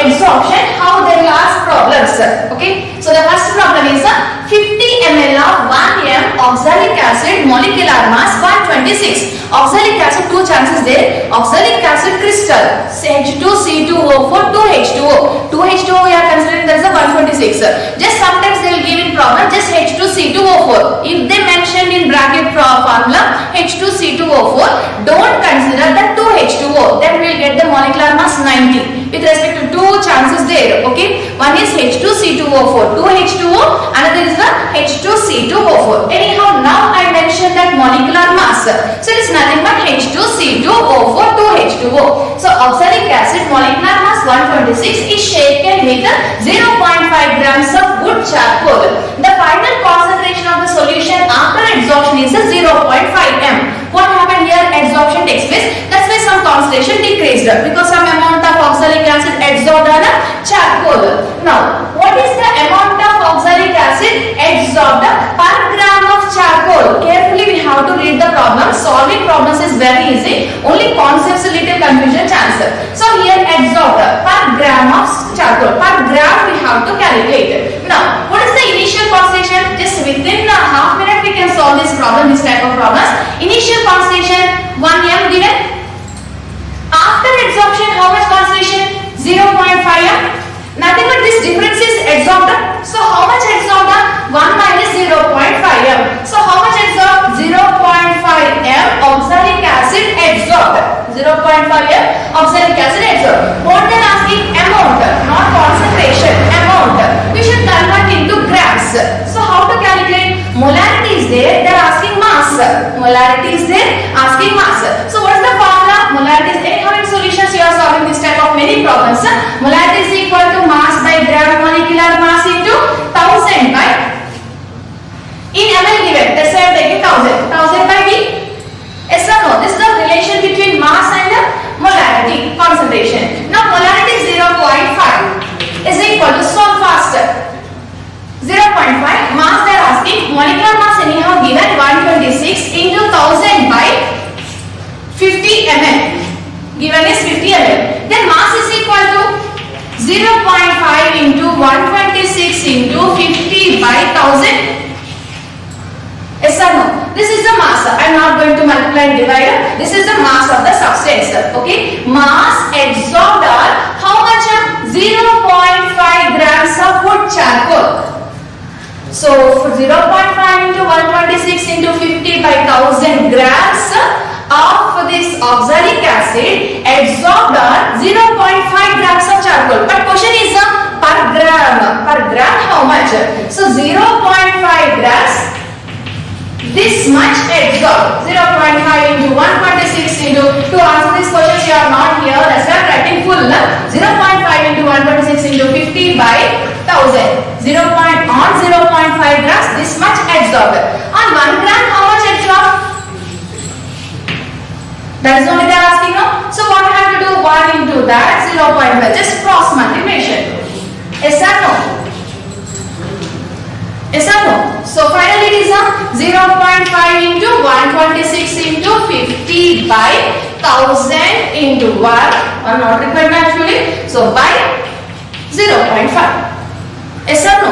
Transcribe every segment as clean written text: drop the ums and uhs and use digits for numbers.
adsorption, how they will ask problems. Okay, so the first problem is 50 ml of 1 m oxalic acid, molecular mass 126. Oxalic acid, two chances there. Oxalic acid crystal H2C2O4 2H2O. 2H2O we are considering that is a 126. Just sometimes they will give in problem just H2C2O4. If they mentioned in bracket formula H2C2O4, don't consider the 2H2O. Then we will get the molecular mass 90. With respect to two chances there. Okay, one is H2C2O4, 2H2O. Another is the H2C2O4. Anyhow, now I mentioned that molecular mass. So it is nothing but H2C2O4 2H2O. So oxalic acid molecular mass 126 is shaken with 0.5 grams of wood charcoal. The final concentration of the solution after adsorption is 0.5 m. What happened here? Adsorption takes place. That's why some concentration decreased because some amount of oxalic acid adsorbed on charcoal. Now, what is the amount of oxalic acid adsorbed per gram of charcoal? Carefully we have to read the problem. Solving problems is very easy. Only concepts a little confusion chance. So here adsorbed per gram of charcoal. Per gram we have to calculate. Now, what is the initial concentration? Just within a half minute we can solve this problem, this type of problems. Initial concentration 1 m given. After adsorption, how much concentration? 0.5 m. Nothing but this difference is adsorbed. So how much adsorbed? 1 minus 0.5 m. So how much adsorbed? 0.5 m oxalic acid adsorbed. 0.5 m oxalic acid adsorbed. What they are asking? Amount, not concentration. Amount. We should convert into grams. So how to calculate? Molarity is there. They are asking mass. Molarity is there. Asking mass. So what is the formula? Molarity is anyhow in solutions you are solving this type of many problems. Molarity is equal to mass by gram molecular mass into 1000 by in ml given. Let's say I am taking 1000. 1000 by V. Yes or no? This is the relation between mass and molarity concentration. Now molarity is 0.5 is equal to solve faster. 0.5 mass they are asking. Molecular mass anyhow given 126 into 1000 by 50 ml. Given is 50 ml. Then mass is equal to 0.5 into 126 into 50 by 1000. Yes or no? This is the mass. I am not going to multiply and divide. This is the mass of the substance. Okay. Mass adsorbed are how much? 0.5 grams of wood charcoal. So for 0.5 into 126 into 50 by 1000 grams of this oxalic acid adsorbed are 0.5 grams of charcoal. But question is per gram. Per gram how much? So 0.5 grams. This much adsorbed. 0.5 into 126 into. To answer this question you are not here. That's why I am writing full. 0.5 into 126 into 50 by 1000. 0.5 grams. This much adsorbed. On 1 gram how much adsorbed? That is only they are asking now. So what we have to do? 1 into that 0.5. Just cross multiplication. Yes or no? Yes or no? So finally it is 0.5 into 126 into 50 by 1000 into 1. Not required actually. So by 0.5. Yes or no?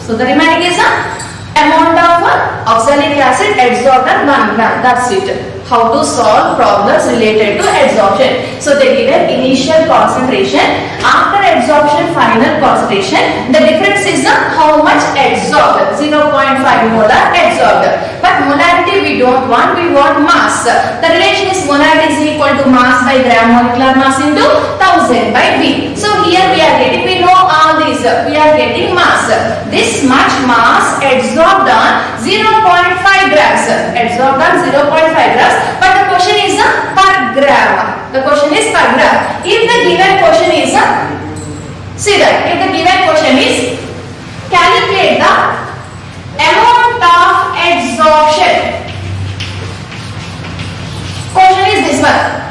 So the remaining is amount of oxalic acid adsorbed at 1 gram. That's it. How to solve problems related to adsorption. So they give an initial concentration, after adsorption final concentration. The difference is how much adsorbed, 0.5 molar adsorbed. But molarity we don't want, we want mass. The relation is molarity is equal to mass by gram molecular mass into 1000 by V. So here we are getting, we know all these, we are getting mass. This much mass adsorbed on 0.5 grams. Adsorbed on 0.5 grams. But the question is per gram. The question is per gram. If the given question is, see that, if the given question is, calculate the amount of adsorption. Question is this one.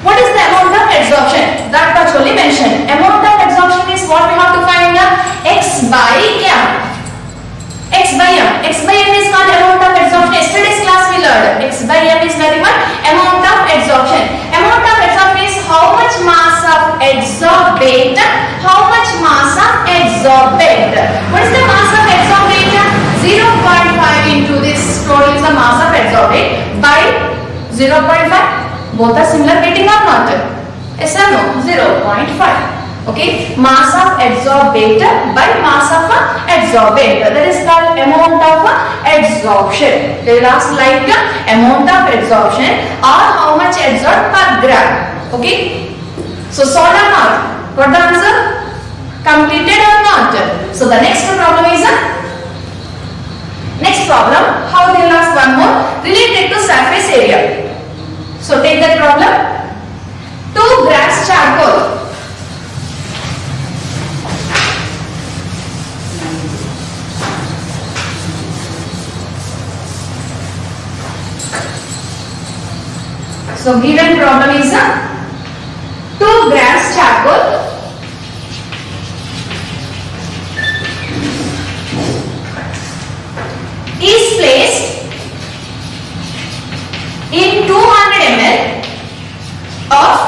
What is the amount of adsorption? That much only mentioned. Amount of adsorption is what we have to find? X by m. X by m. X by m is called amount of adsorption. Yesterday's class we learned. X by m is nothing but amount of adsorption. Amount of adsorption is how much mass of adsorbate What is the mass of adsorbate? 0.5 into this total is the mass of adsorbate by 0.5. Both are similar weighting or not? Yes or no? 0.5. Okay, mass of adsorbate by mass of adsorbent. That is called amount of adsorption. They will ask like amount of adsorption or how much adsorbed per gram. Okay, so solved or not? What the answer? Completed or not? So the next problem is next problem. How they will ask one more related to surface area. So take that problem. 2 grams charcoal. So given problem is 2 grams charcoal is placed in 200 ml of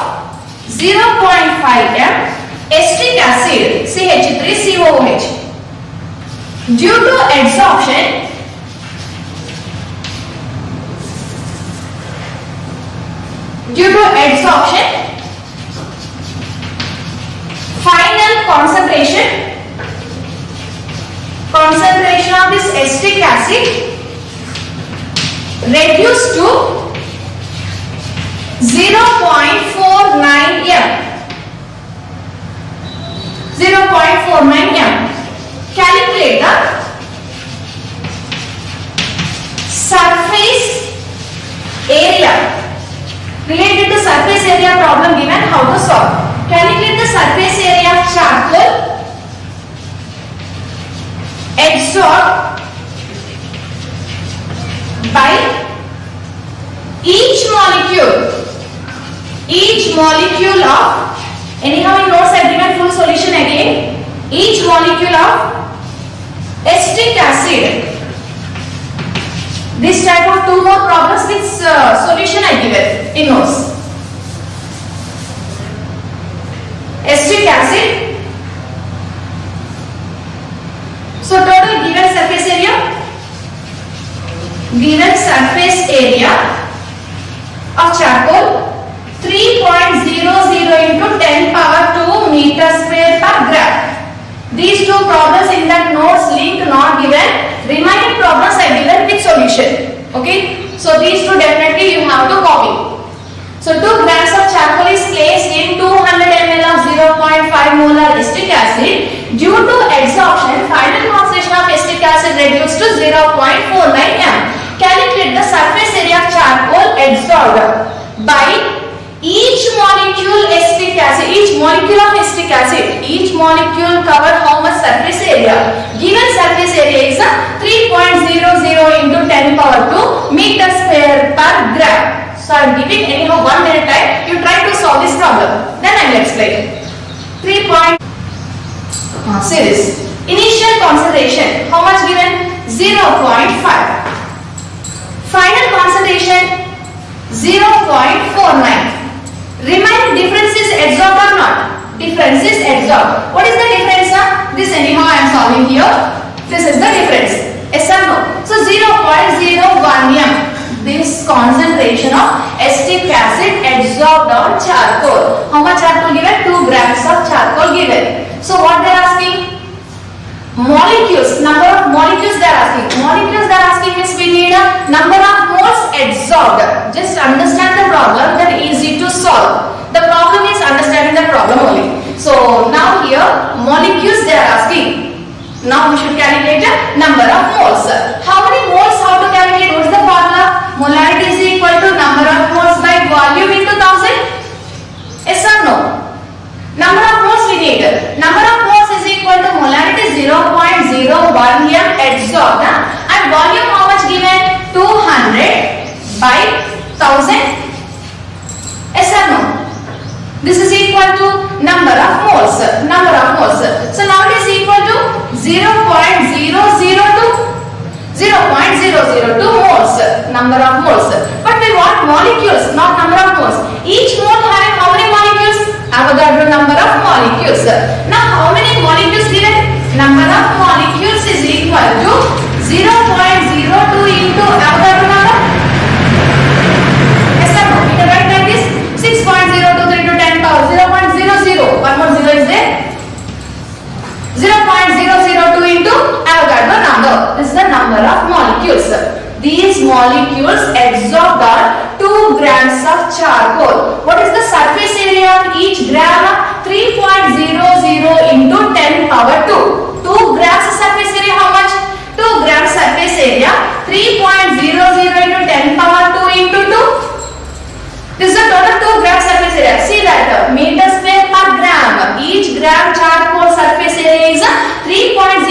0.5 m acetic acid CH3COOH. Due to adsorption, final concentration of this acetic acid reduced to 0.49 m. 0.49 m. Calculate the surface area. Related to surface area problem given, how to solve. Calculate the surface area of charcoal adsorbed by each molecule of, anyhow in notes I have given full solution again, each molecule of acetic acid. This type of 2 more problems with solution I given in notes. Acetic acid. So total given surface area of charcoal 3.00 into 10 power 2 meter square per gram. These 2 problems in that notes link not given. Remaining problems are given with solution. Okay. So these 2 definitely you have to copy. So 2 grams of charcoal is placed in 200 ml of 0.5 molar acetic acid. Due to adsorption, final concentration of acetic acid reduced to 0.49 m. Calculate the surface area of charcoal adsorbed by each molecule of acetic acid. Each molecule cover how much surface area? Given surface area is 3.00 into 10 power 2 meter square per gram. So I am giving anyhow 1 minute time. You try to solve this problem. Then I will explain. 3. See this. Initial concentration. How much given? 0.5. Final concentration 0.49. Remaining difference is adsorbed or not? Difference is adsorbed. What is the difference? This anyhow I am solving here. This is the difference. Yes or no? So 0.01 m. This concentration of acetic acid adsorbed on charcoal. How much charcoal given? 2 grams of charcoal given. So what they are asking? Molecules. Number of molecules they are asking. Molecules they are asking means we need a number of moles adsorbed. Just understand the problem, then easy to solve. The problem is understanding the problem only. So now here molecules they are asking. Now we should calculate the number of moles. How many moles? How to calculate? What is the formula? Molarity is equal to number of moles by volume into 1000. Yes or no? Number of moles we need. Number of moles is equal to molarity 0.01 m adsorbed and volume how much given? 200 by 1000. Yes or no? This is equal to number of moles. So now it is equal to 0.002 moles. Number of moles. But we want molecules, not number of moles. Each mole having how many molecules? Avogadro number of molecules. Now how many molecules given? Number of molecules. equal to 0.02 into Avogadro number. Yes or no? We can write like this. 6.023 into 10 power 0.00. One more zero is there. 0.002 into Avogadro number. This is the number of molecules. These molecules absorbed are 2 grams of charcoal. What is the surface area of each gram? 3.00 into 10 power 2. 2 grams surface area, how much? 2 grams surface area. 3.00 into 10 power 2 into 2. This is the total 2 gram surface area. See that meter square per gram. Each gram charcoal surface area is 3.00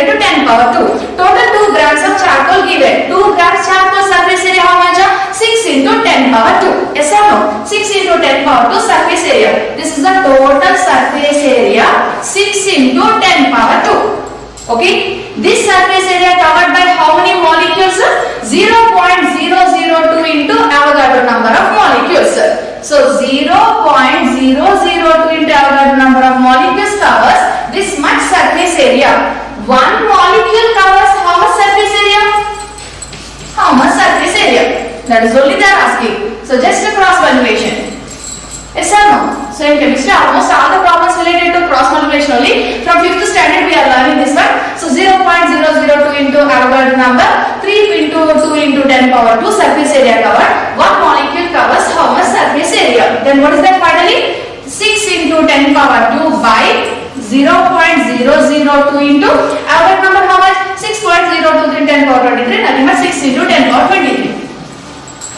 into 10 power 2. Total 2 grams of charcoal given. 2 grams charcoal surface area how much? 6 into 10 power 2. Yes or no? 6 into 10 power 2 surface area. This is the total surface area. 6 into 10 power 2. Okay, this surface area covered by how many molecules? 0.002 into Avogadro number of molecules. So 0.002 into Avogadro number of molecules covers this much surface area. One molecule covers how much surface area? How much surface area? That is only they are asking. So just a cross valuation. Yes or no? So in chemistry almost all the problems related to cross multiplication only. From 5th standard we are learning this one. So 0.002 into Avogadro number, 3 into 2 into 10 power 2 surface area covered. One molecule covers how much surface area? Then what is that finally? 6 into 10 power 2 by 0.002 into Avogadro number how much? 6.023 10 power 23, nothing but 6 into 10 power 23.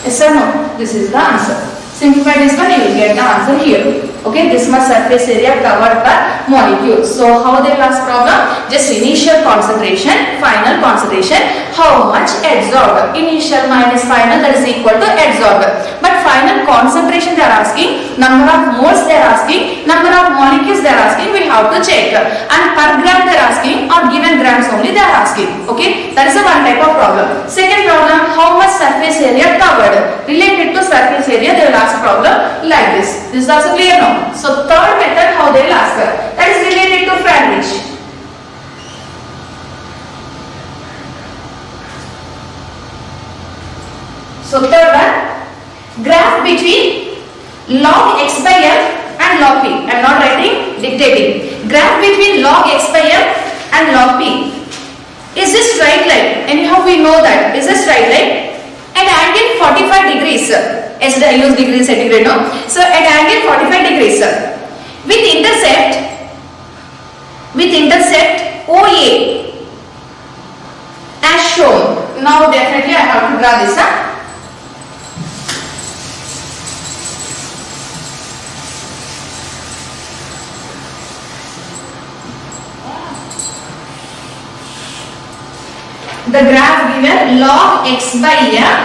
Yes or no? This is the answer. Simplify this one, you will get the answer here. Okay, this much surface area covered by molecules. So how they will ask problem? Just initial concentration, final concentration, how much adsorbed. Initial minus final, that is equal to adsorbed. But final concentration they are asking, number of moles they are asking, number of molecules they are asking, we have to check. And per gram they are asking or given grams only they are asking. Okay, that is a one type of problem. Second problem, how much surface area covered. Related to surface area they will ask problem like this. This is also clear now. So third method how they will ask, that is related to Friedrich. So third one, graph between log x by m and log p. I am not writing, dictating. Graph between log x by m and log p. Is this straight line? Anyhow we know that. Is this straight line? At angle 45 degrees. Yes, I use degree centigrade now. So at angle 45 degrees with intercept OA as shown. Now definitely I have to draw this. The graph given log x by m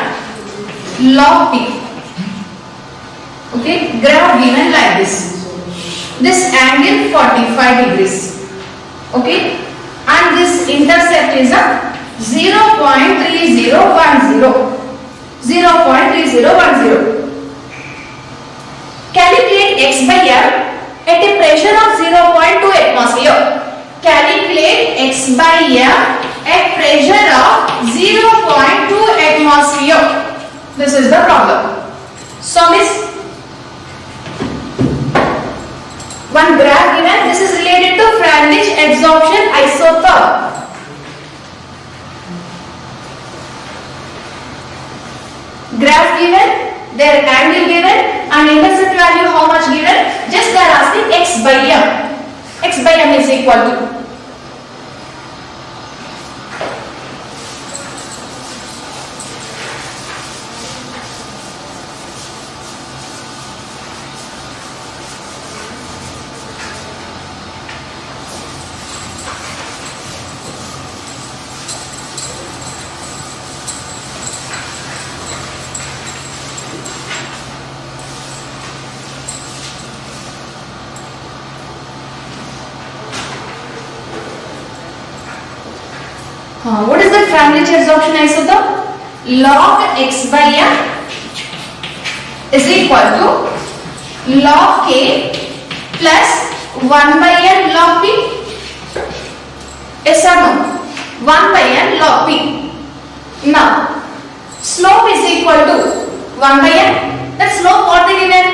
log p. Okay, graph given like this. This angle 45 degrees. Okay, and this intercept is a 0.3010. 0.3010. Calculate x by m at a pressure of 0.2 atmosphere. Calculate x by m at pressure of 0.2 atmosphere. This is the problem. So this one graph given, this is related to Friedrich adsorption isotherm. Graph given, their angle given and intercept value how much given, just they are asking x by m. X by m is equal to what is the Friedrich adsorption isotherm? Log x by m is equal to log k plus 1 by n log p. Yes or no? 1 by n log P. Now, slope is equal to 1 by n. That slope what they given?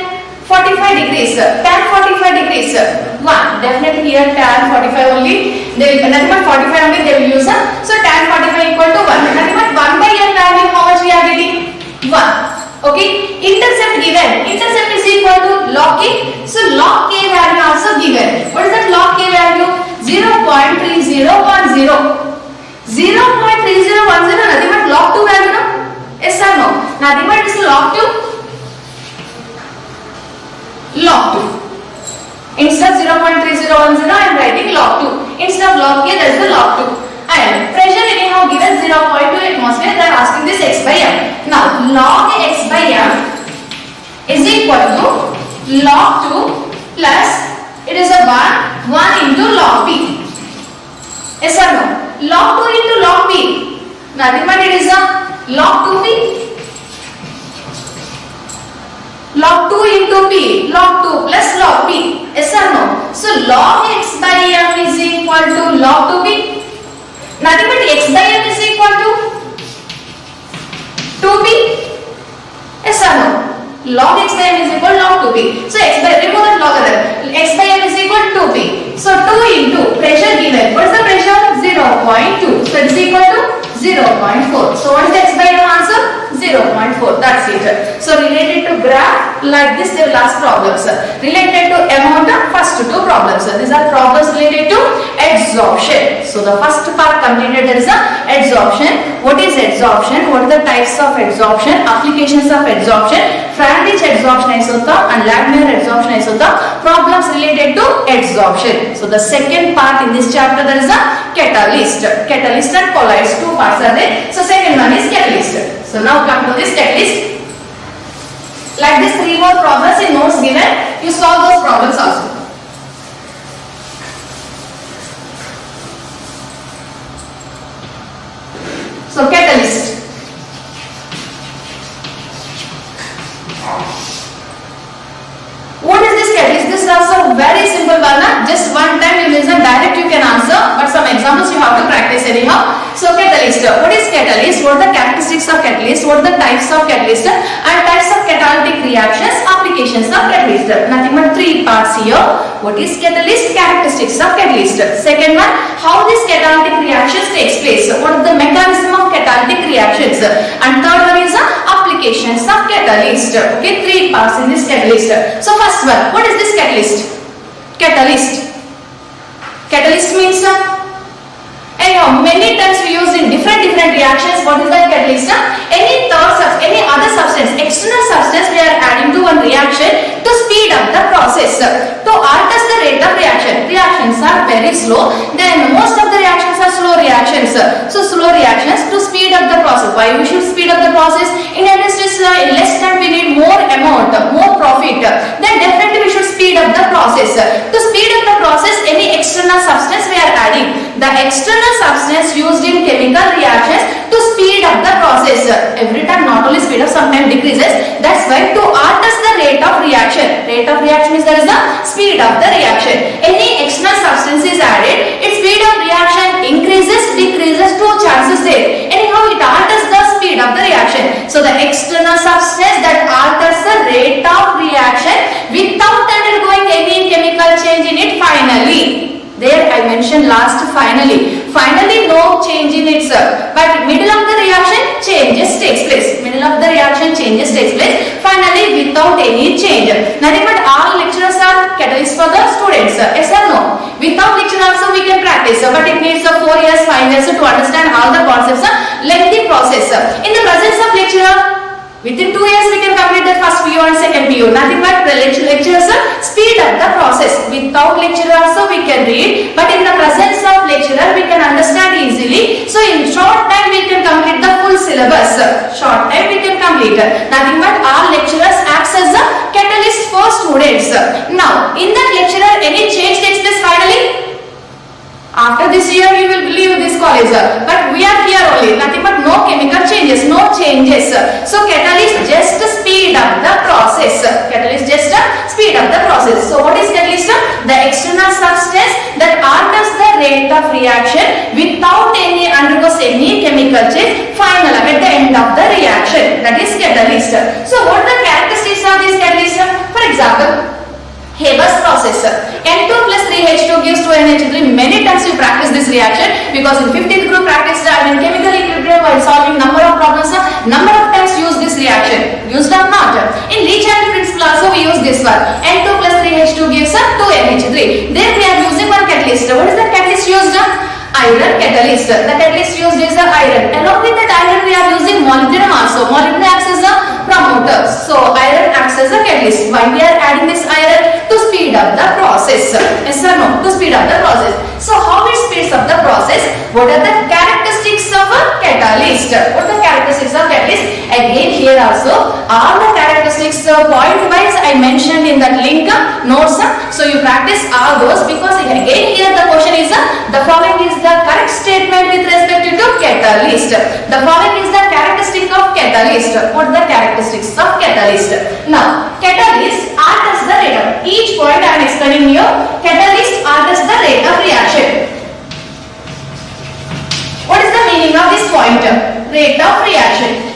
45 degrees. Tan 45 degrees. 1. Definitely here tan 45 only. They will, nothing but 45 only they will use. So tan 45 equal to 1. Nothing but 1 by n value how much we are getting? 1. Okay. Intercept given. Intercept is equal to log K. So log K value also given. What is that log K value? 0.3010. 0.3010 nothing but log 2 value, no? Yes or no? Nothing but it is log 2. Log 2. Instead of 0.3010 I am writing log 2. Instead of log K there is a log 2. And pressure anyhow given 0.2 atmosphere, they are asking this x by m. Now log x by m is equal to log 2 plus it is a 1 into log p. Yes or no? Log 2 into log p. Nothing but it is a log 2p. Log 2 into p. Log 2 plus log p. Yes or no? So log x by m is equal to log 2p. Nothing but x by m is equal to 2p. Yes or no? Log x by m is equal to log 2p. So x by, remove that log other. X by m is equal to 2p. So 2 into pressure given. What is the pressure? 0.2. So it is equal to 0.4. So what is the x by m answer? 0.4. That's it. So related to graph like this they will ask problems. Related to amount, first two problems. These are problems related to adsorption. So the first part completed, there is a adsorption. What is adsorption? What are the types of adsorption? Applications of adsorption. Friedrich adsorption isotherm and Lagmayer adsorption isotherm. Problems related to adsorption. So the second part in this chapter there is a catalyst. Catalyst and colloids, two parts are there. So second one is catalyst. So now come to this catalyst. Like this, 3 more problems in notes given. You solve those problems also. So catalyst. What is this catalyst? This is also very simple one. Just one time you listen, direct you can answer, but some examples you have to practice anyhow. So catalyst. What is catalyst? What are the characteristics of catalyst? What are the types of catalyst? And types of catalytic reactions, applications of catalyst. Nothing but 3 parts here. What is catalyst? Characteristics of catalyst. Second one, how this catalytic reactions takes place. What is the mechanism of catalytic reactions? And third one is applications of catalyst. Okay, 3 parts in this catalyst. So first one, what is this catalyst? Catalyst. Catalyst means anyhow, many times we use in different reactions. What is that catalyst? Any other substance, external substance we are adding to one reaction to speed up the process. To alter the rate of reaction. Reactions are very slow. Then most of the reactions are slow reactions. So slow reactions to speed up the process. Why we should speed up the process? In industries, in less time we need more amount, more profit. Then definitely we should speed up the process. To speed up the process, any external substance we are adding. The external substance used in chemical reactions to speed up the process. Every time not only speed up, sometimes decreases. That's why to alter the rate of reaction. Rate of reaction is there is the speed of the reaction. Any external substance is added, its speed of reaction increases, decreases, 2 chances there. Anyhow, it alters the speed of the reaction. So the external substance that alters the rate of reaction without undergoing any chemical change in it finally. There I mentioned last finally. Finally no change in itself. But middle of the reaction changes takes place. Middle of the reaction changes takes place. Finally without any change. Nothing but all lecturers are catalysts for the students. Yes or no? Without lecture also we can practice. But it needs 4 years, 5 years to understand all the concepts. Lengthy process. In the presence of lecturer, within 2 years we can complete the first PU and second PU. Nothing but the lecturers speed up the process. Without lecturer also we can read, but in the presence of lecturer we can understand easily. So in short time we can complete the full syllabus. Short time we can complete. Nothing but our lecturers acts as a catalyst for students. Now in that lecturer any change takes place finally? After this year you will leave this college, but we are here only, nothing but no chemical changes, no changes. So catalyst just speed up the process. Catalyst just speed up the process. So what is catalyst? The external substance that alters the the rate of reaction without any undergoes any chemical change final at the end of the reaction, that is catalyst. So what are the characteristics of this catalyst? For example, Haber's process. N2 plus 3H2 gives 2NH3. Many times we practice this reaction because in 15th group practice in chemical equilibrium while solving number of problems, number of times use this reaction. Used or not? In Lee Chandler principle also we use this one. N2 plus 3H2 gives 2NH3. There we are using one catalyst. What is the catalyst used? Iron catalyst. The catalyst used is the iron. Along with that iron we are using molybdenum also. Molybdenum acts as a promoter. So iron acts as a catalyst. Why we are adding this iron? To speed up the process. Yes or no? To speed up the process. So how it speeds up the process? What are the characteristics of a catalyst? What are the characteristics of catalyst? Again here also all the characteristics point wise I mentioned in that link notes. So you practice all those because again here the question is the following is the correct statement with respect to catalyst. The following is the characteristic of catalyst. What are the characteristics of catalyst? Now catalyst alters the rate of each point I am explaining you. Catalyst alters the rate of reaction. What is the meaning of this point? Rate of reaction.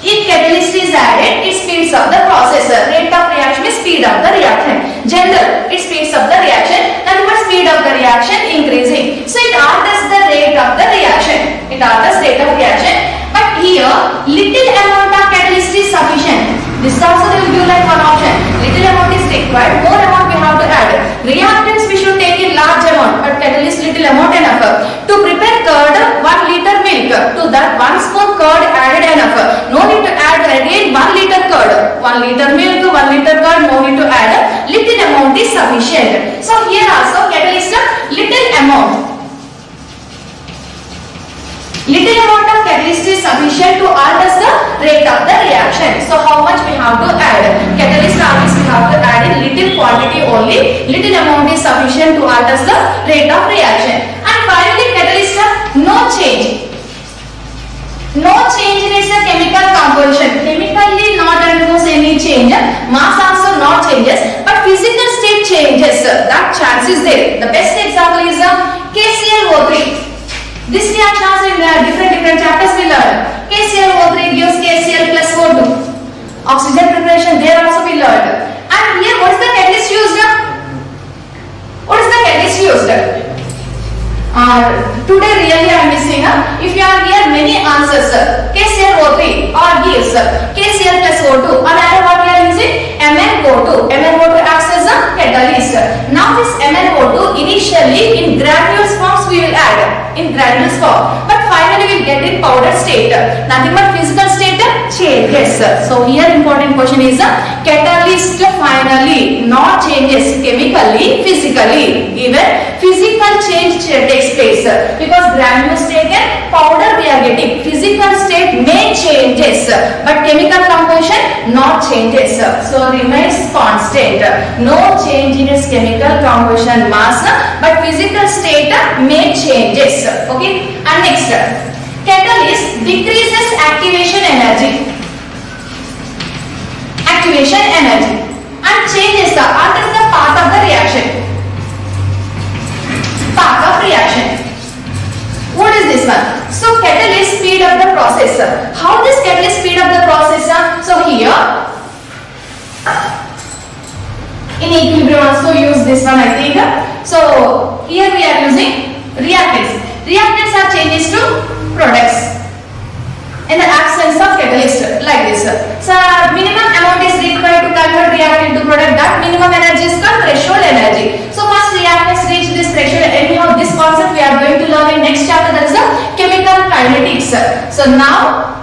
If catalyst is added, it speeds up the process. Rate of reaction is speed up the reaction. General, it speeds up the reaction. That is speed of the reaction increasing. So it alters the rate of the reaction. It alters rate of reaction. But here, little amount of catalyst is sufficient. This also they will give like one option. Little amount is required. More amount we have to add. Reactants we should take in large amount, but catalyst little amount enough. To prepare curd, 1 liter milk. To that 1 spoon curd added enough. No need to add again 1 liter curd. 1 liter milk, 1 liter curd, no need to add. Little amount is sufficient. So here also catalyst little amount. Little amount of catalyst is sufficient to alter the rate of the reaction. So how much we have to add? Catalyst always we have to add in little quantity only. Little amount is sufficient to alter the rate of reaction. And finally catalyst no change. No change in its chemical composition. Chemically not undergoes any change. Mass also not changes. But physical state changes. That chance is there. The best example is KClO3. This reaction also in different chapters we learn. KClO3 gives KCl plus O2. Oxygen preparation there also we learned. And here what is the catalyst used? What is the catalyst used? Today really I am missing. If you are here many answers. KClO3 or gives KCl plus O2. Another what we are using? MnO2. MnO2 acts as a catalyst. Now this MnO2 initially in granules forms we will add. In granules form, but finally we will get in powder state. Nothing but physical state changes. So here important question is catalyst finally not changes chemically, physically. Even physical change takes place because granules taken, powder we are getting. Physical state may changes, but chemical composition not changes. So remains constant. No change in its chemical composition mass, but physical state may changes. Okay, and next catalyst decreases activation energy and changes the alters the path of the reaction. Path of reaction. What is this one? So catalyst speed up the process. How this catalyst speed up the process? So here in equilibrium also use this one I think. So here we are using reactants. Reactants are changes to products in the absence of catalyst like this. So minimum amount is required to convert reactant to product. That minimum energy is called threshold energy. So first reactants reach this threshold. Anyhow this concept we are going to learn in next chapter, that is the chemical kinetics. So now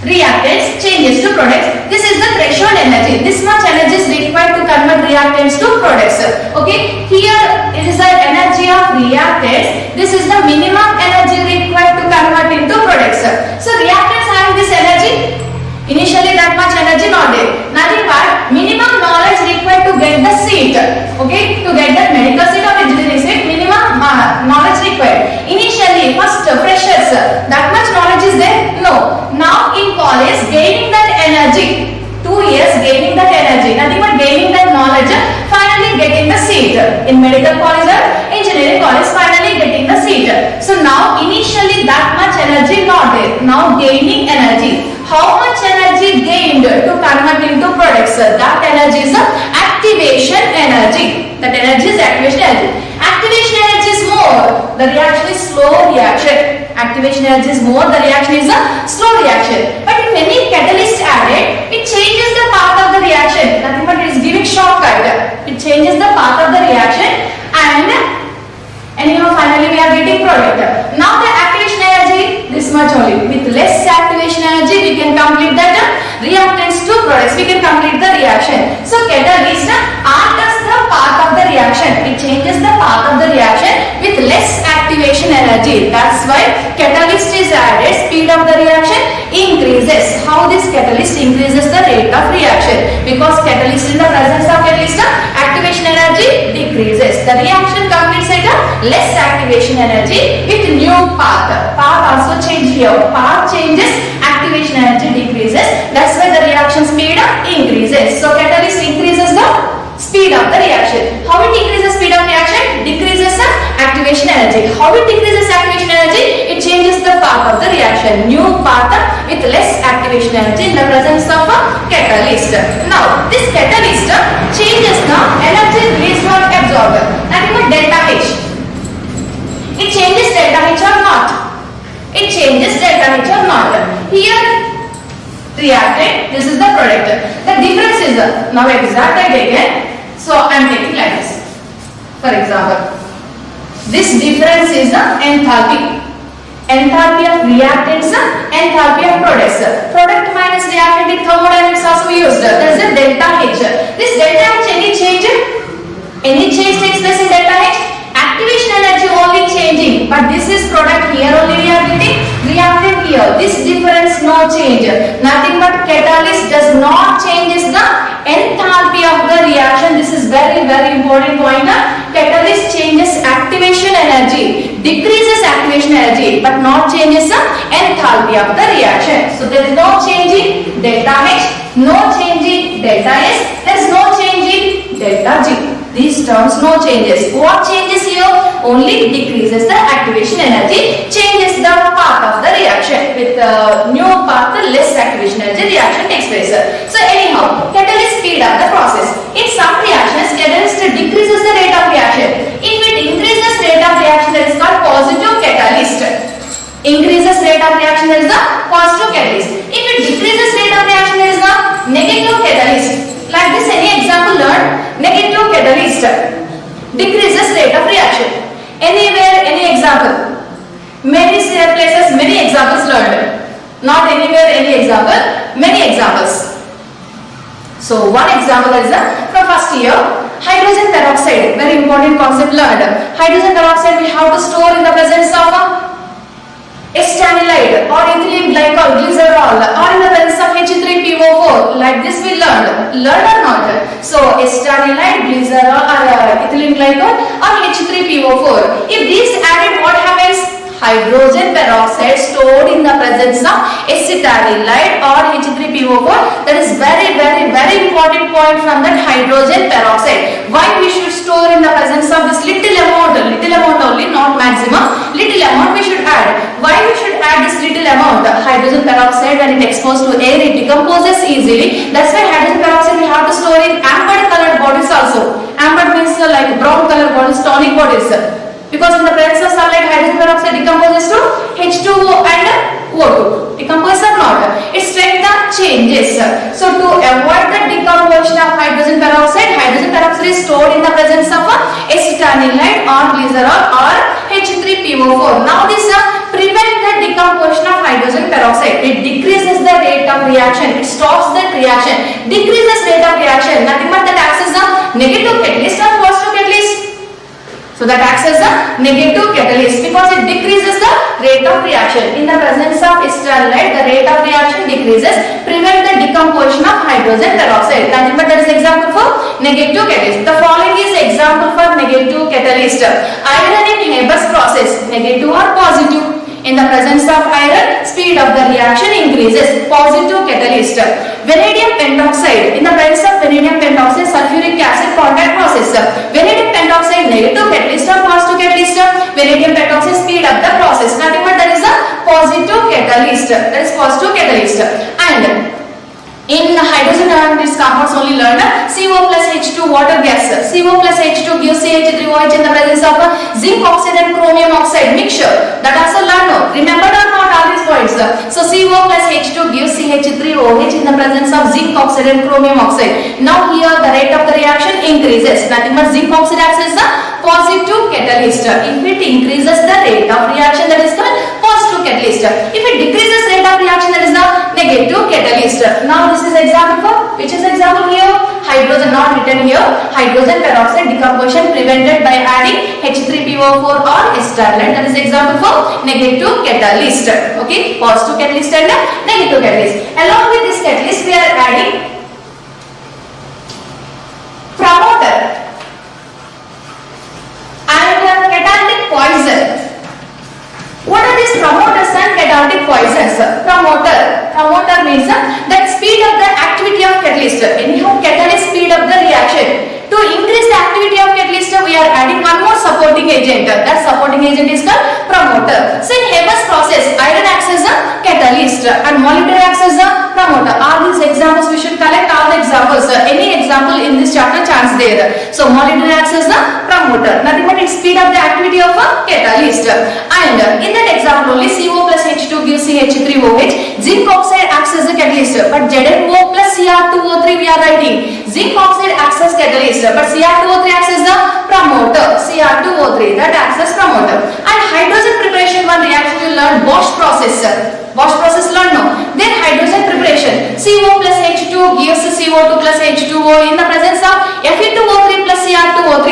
reactants changes to products. This is the threshold energy. This much energy is required to convert reactants to products. Okay, here it is the energy of reactants. This is the minimum energy required to convert into products. So reactants having this energy, initially that much energy not there. Nothing but minimum knowledge required to get the seat. Okay, to get the medical seat or engineering seat, minimum knowledge required. Initially, first freshers, that much knowledge is there? No. Now in college, gaining that energy, 2 years gaining that energy, nothing but gaining that knowledge, finally getting the seat. In medical college or engineering college, finally now gaining energy. How much energy gained to convert into products? That energy is the activation energy. That energy is activation energy. Activation energy is more, the reaction is slow reaction. Activation energy is more, the reaction is a slow reaction. But if any catalyst added, it changes the path of the reaction. Nothing but it is giving shortcut. It changes the path of the reaction and anyhow finally we are getting product. Now the activation energy, this much only. With less activation energy we can complete that reactants to products. We can complete the reaction. So catalyst alters the path of the reaction. It changes the path of the reaction with less activation energy. That's why catalyst is added. Speed of the reaction increases. How this catalyst increases the rate of reaction? Because catalyst, in the presence of catalyst, activation energy decreases. The reaction completes at a less activation energy with new path. Path also change here. Path changes, activation energy decreases. That's why the reaction speed increases. So catalyst increases the speed of the reaction. How it increases speed of reaction? Decreases the activation energy. How it decreases activation energy? It changes the path of the reaction. New path with less activation energy in the presence of a catalyst. Now this catalyst changes the energy released or absorbed. That is delta H. It changes delta H or not? It changes delta H or not? Here reactant, this is the product. The difference is now exact I taken. So I am taking like this. For example, this difference is the enthalpy. Enthalpy of reactants, enthalpy of products. Product minus reactant in thermodynamics also used. There is a delta H. This delta H, any change? Any change takes place in delta H? Activation energy only changing, but this is product, here only we are getting reactant here. This difference no change. Nothing but catalyst does not changes the enthalpy of the reaction. This is very important point. Catalyst changes activation energy, decreases activation energy, but not changes the enthalpy of the reaction. So there is no change in delta H, no change in delta S, there is no change in delta G. These terms no changes. What changes here? Only decreases the activation energy, changes the path of the reaction. With new path, less activation energy, reaction takes place. So anyhow, catalyst speed up the process. In some reactions, catalyst decreases the rate of reaction. If it increases rate of reaction, that is called positive catalyst. Increases rate of reaction, that is the positive catalyst. If it decreases rate of reaction, that is the negative catalyst. Like this, any example learned, negative catalyst decreases rate of reaction. Anywhere, any example. Many places, many examples learned. Not anywhere, any example, many examples. So one example is from first year, hydrogen peroxide, very important concept learned. Hydrogen peroxide we have to store in the presence of acetanilide or ethylene glycol, glycerol, or in the presence of H3PO4. Like this we learned or not? So acetanilide, glycerol, or ethylene glycol, or H3PO4. If these added, what happens? Hydrogen peroxide stored in the presence of acetanilide or H3PO4. That is very important point from that hydrogen peroxide. Why we should store in the presence of this little amount only, not maximum, little amount we should add. Why we should add this little amount? Hydrogen peroxide, when it exposed to air, it decomposes easily. That's why hydrogen peroxide we have to store in amber colored bottles also. Amber means like brown colored bottles, tonic bottles. Because in the presence of sunlight, hydrogen peroxide decomposes to H2O and O2. Decomposes or not? Its strength changes. So to avoid the decomposition of hydrogen peroxide is stored in the presence of acetanilide or glycerol or H3PO4. Now this prevents the decomposition of hydrogen peroxide. It decreases the rate of reaction. It stops that reaction. Decreases rate of reaction. Nothing but that acts as a negative catalyst or positive catalyst. So that acts as a negative catalyst because it decreases the rate of reaction. In the presence of acetanilide, the rate of reaction decreases, prevent the decomposition of hydrogen peroxide. Nothing but that is example for negative catalyst. The following is example for negative catalyst. Iron in Haber's process, negative or positive. In the presence of iron, speed of the reaction increases. Positive catalyst. Vanadium pentoxide. In the presence of vanadium pentoxide, sulfuric acid contact process. Vanadium pentoxide, negative catalyst or positive catalyst. Vanadium pentoxide, speed up the process. Nothing but that is a positive catalyst. In hydrogen ion these compounds only learn CO plus H2 water gas. CO plus H2 gives CH3OH in the presence of zinc oxide and chromium oxide mixture. That also learn. Remembered or not all these points? So CO plus H2 gives CH3OH in the presence of zinc oxide and chromium oxide. Now here the rate of the reaction increases. Nothing but zinc oxide acts as the positive catalyst. If it increases the rate of reaction, that is called positive catalyst. If it decreases rate of reaction, that is the negative catalyst. Now this is example for which is example here? Hydrogen, not written here. Hydrogen peroxide decomposition prevented by adding H3PO4 or ester. That is example for negative catalyst. Okay, positive catalyst and negative catalyst. Along with this catalyst, we are adding promoter and catalytic poison. What are these promoters and catalytic poisons? Promoter means that speed up the activity of catalyst. Anyhow, catalyst speed up the reaction. To increase the activity of catalyst, we are adding one more supporting agent. That supporting agent is called promoter. So in Haber's process, iron acts as a catalyst and molybdenum acts as a promoter. All these examples we should collect all the examples. Any example in this chapter chance there. So molybdenum acts as a promoter. Nothing but it speed up the activity of a catalyst. And in that example only CO plus H2 gives CH3OH. Zinc oxide acts as a catalyst. But ZnO plus Cr2O3 we are writing. Zinc oxide acts as catalyst. But Cr2O3 acts as the promoter. Cr2O3 that acts as promoter. And hydrogen preparation one reaction you learn Bosch process. Bosch process learn no. Then hydrogen preparation. CO plus H2 gives CO2 plus H2O in the presence of Fe2O3 plus Cr2O3.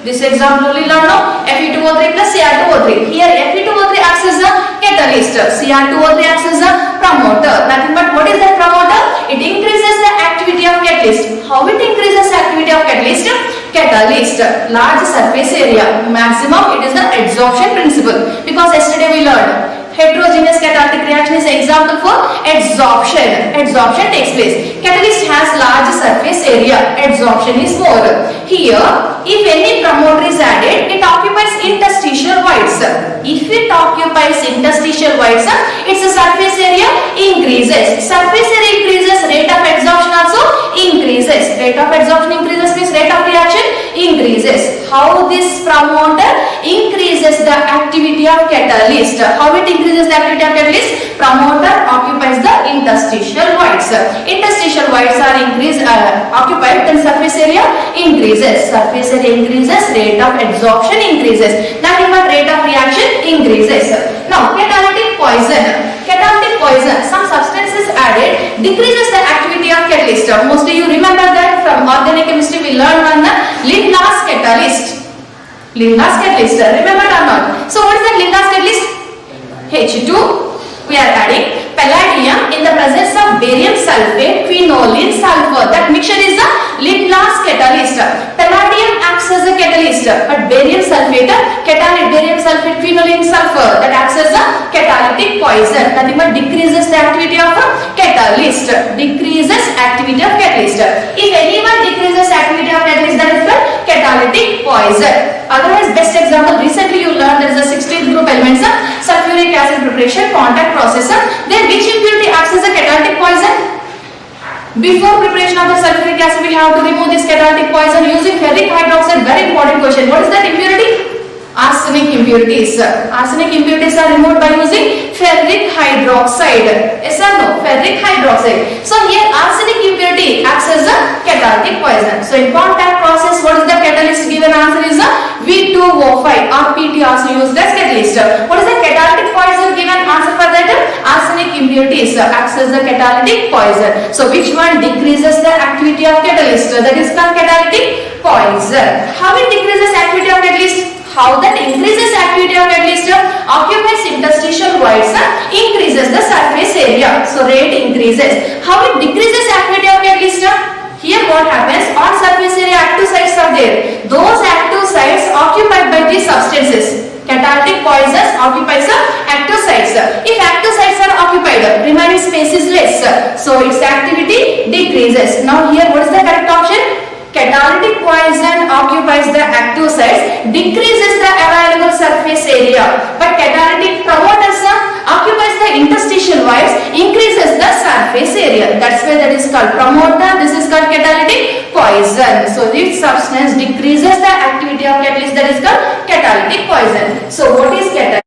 This example only learn no. Fe2O3 plus Cr2O3. Here Fe2O3 acts as a catalyst. Cr2O3 acts as a promoter. Nothing but what is that promoter? It increases the activity of catalyst. How it increases the activity of catalyst? Catalyst, large surface area. Maximum it is the adsorption principle. Because yesterday we learned heterogeneous catalytic reaction is example for adsorption. Adsorption takes place. Catalyst has large surface area. Adsorption is more. Here, if any promoter is added, it occupies interstitial voids. If it occupies interstitial voids, its surface area increases. Surface area increases, rate of adsorption also increases. Rate of adsorption increases means rate of reaction increases. How this promoter increases the activity of catalyst? How it increases the activity of catalyst? Promoter occupies the interstitial voids. Interstitial voids are occupied, then surface area increases. Surface area increases, rate of adsorption increases. Nothing but rate of reaction increases. Now, catalytic poison. Catalytic poison, some substances added decreases the activity of catalyst. Mostly you remember that from organic chemistry we learned one Lindlar's catalyst. Lindlar's catalyst, remember or not? So what is that Lindlar's catalyst? H2 we are adding palladium in the presence of barium sulfate, quinoline, sulfur. That mixture is the Lindlar's catalyst. Palladium acts as a catalyst, but barium sulfate, barium sulfate, quinoline, sulfur, that acts as a catalytic poison. Nothing but decreases the activity of a catalyst. Decreases activity of catalyst. If anyone decreases activity of catalyst, that is the catalytic poison. Otherwise, best example recently you learned there is a 16th group elements, sulfuric acid preparation, contact process. Then which impurity acts as a catalytic poison? Before preparation of the sulfuric acid, we have to remove this catalytic poison using ferric hydroxide. Very important question. What is that impurity? Arsenic impurities. Arsenic impurities are removed by using ferric hydroxide. Yes or no? Ferric hydroxide. So here arsenic impurity acts as a catalytic poison. So in contact process, what is the catalyst? Given answer is a V2O5 or PT also used as catalyst. What is the catalytic poison? Given answer for that? Arsenic impurities acts as the catalytic poison. So which one decreases the activity of catalyst? That is called catalytic poison. How it decreases activity of catalyst? How that increases activity of catalyst? Occupies interstitial voids, increases the surface area. So rate increases. How it decreases activity of catalyst? Here what happens? On surface area active sites are there. Those active sites occupied by these substances. Catalytic poisons occupies the active sites. If active sites are occupied, remaining space is less. So its activity decreases. Now here what is the correct option? Catalytic poison occupies the active sites, decreases the available surface area, but catalytic promoters occupies the interstitial voids, increases the surface area. That's why that is called promoter. This is called catalytic poison. So this substance decreases the activity of catalyst, that is called catalytic poison. So what is catalytic?